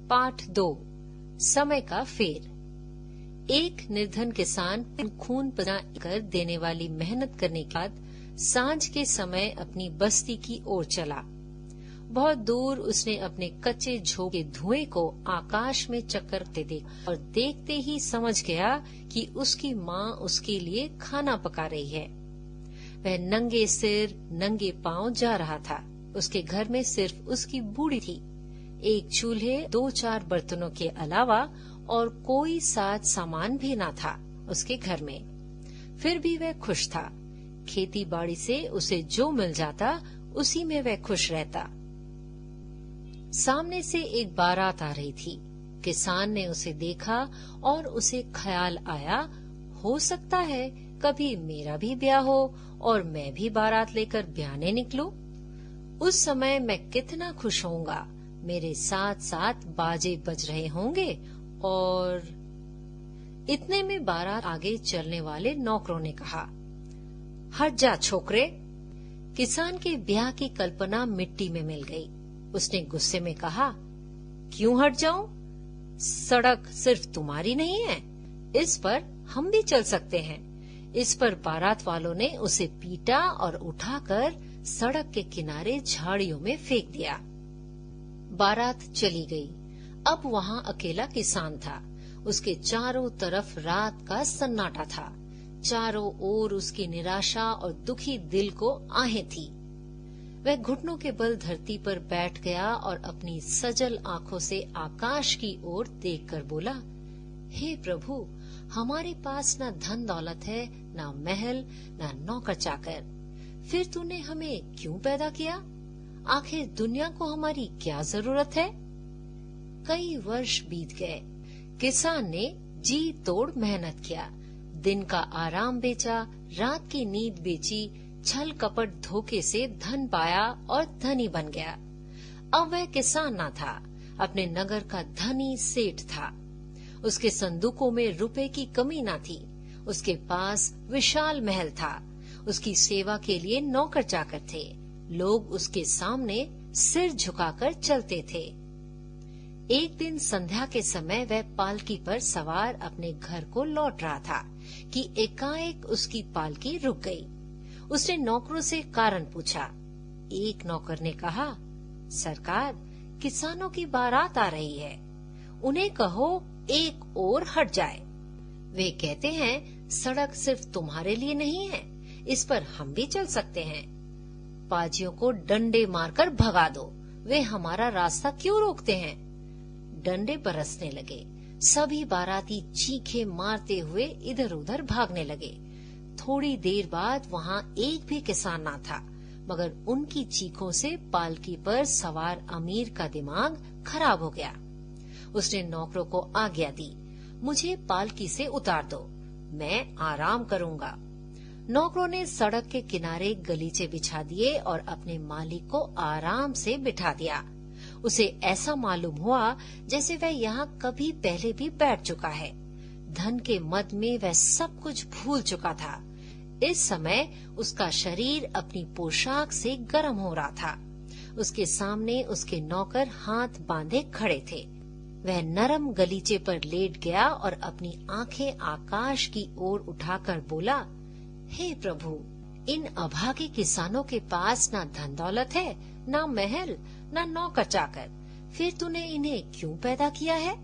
पाठ 2 समय का फेर। एक निर्धन किसान खून पसीना कर देने वाली मेहनत करने के बाद सांझ के समय अपनी बस्ती की ओर चला। बहुत दूर उसने अपने कच्चे झोंके के धुएं को आकाश में चक्करते देखा और देखते ही समझ गया कि उसकी माँ उसके लिए खाना पका रही है। वह नंगे सिर नंगे पांव जा रहा था। उसके घर में सिर्फ उसकी बूढ़ी थी। एक चूल्हे 2-4 बर्तनों के अलावा और कोई साज सामान भी न था उसके घर में। फिर भी वह खुश था। खेती बाड़ी से उसे जो मिल जाता उसी में वह खुश रहता। सामने से एक बारात आ रही थी। किसान ने उसे देखा और उसे ख्याल आया, हो सकता है कभी मेरा भी ब्याह हो और मैं भी बारात लेकर ब्याहने निकलूं। उस समय मैं कितना खुश होऊंगा। मेरे साथ साथ बाजे बज रहे होंगे। और इतने में बारात आगे चलने वाले नौकरों ने कहा, हट जा छोकरे। किसान के ब्याह की कल्पना मिट्टी में मिल गई। उसने गुस्से में कहा, क्यों हट जाऊं? सड़क सिर्फ तुम्हारी नहीं है, इस पर हम भी चल सकते हैं। इस पर बारात वालों ने उसे पीटा और उठाकर सड़क के किनारे झाड़ियों में फेंक दिया। बारात चली गई। अब वहाँ अकेला किसान था। उसके चारों तरफ रात का सन्नाटा था। चारों ओर उसकी निराशा और दुखी दिल को आहें थी। वह घुटनों के बल धरती पर बैठ गया और अपनी सजल आंखों से आकाश की ओर देखकर बोला, हे प्रभु, हमारे पास न धन दौलत है, न महल, न नौकर चाकर। फिर तूने हमें क्यों पैदा किया? आखिर दुनिया को हमारी क्या जरूरत है? कई वर्ष बीत गए। किसान ने जी तोड़ मेहनत किया। दिन का आराम बेचा, रात की नींद बेची, छल कपट धोखे से धन पाया और धनी बन गया। अब वह किसान न था, अपने नगर का धनी सेठ था। उसके संदूकों में रुपए की कमी न थी। उसके पास विशाल महल था। उसकी सेवा के लिए नौकर चाकर थे। लोग उसके सामने सिर झुकाकर चलते थे। एक दिन संध्या के समय वह पालकी पर सवार अपने घर को लौट रहा था कि एकाएक उसकी पालकी रुक गई। उसने नौकरों से कारण पूछा। एक नौकर ने कहा, सरकार, किसानों की बारात आ रही है, उन्हें कहो एक ओर हट जाए। वे कहते हैं सड़क सिर्फ तुम्हारे लिए नहीं है, इस पर हम भी चल सकते हैं। पाजियों को डंडे मारकर भगा दो, वे हमारा रास्ता क्यों रोकते हैं? डंडे बरसने लगे। सभी बाराती चीखे मारते हुए इधर उधर भागने लगे। थोड़ी देर बाद वहाँ एक भी किसान न था, मगर उनकी चीखों से पालकी पर सवार अमीर का दिमाग खराब हो गया। उसने नौकरों को आज्ञा दी, मुझे पालकी से उतार दो, मैं आराम करूंगा। नौकरों ने सड़क के किनारे गलीचे बिछा दिए और अपने मालिक को आराम से बिठा दिया। उसे ऐसा मालूम हुआ जैसे वह यहाँ कभी पहले भी बैठ चुका है। धन के मद में वह सब कुछ भूल चुका था। इस समय उसका शरीर अपनी पोशाक से गर्म हो रहा था। उसके सामने उसके नौकर हाथ बांधे खड़े थे। वह नरम गलीचे पर लेट गया और अपनी आंखें आकाश की ओर उठाकर बोला, हे प्रभु, इन अभागे किसानों के पास ना धन दौलत है, ना महल, ना नौकर चाकर। फिर तूने इन्हें क्यों पैदा किया है?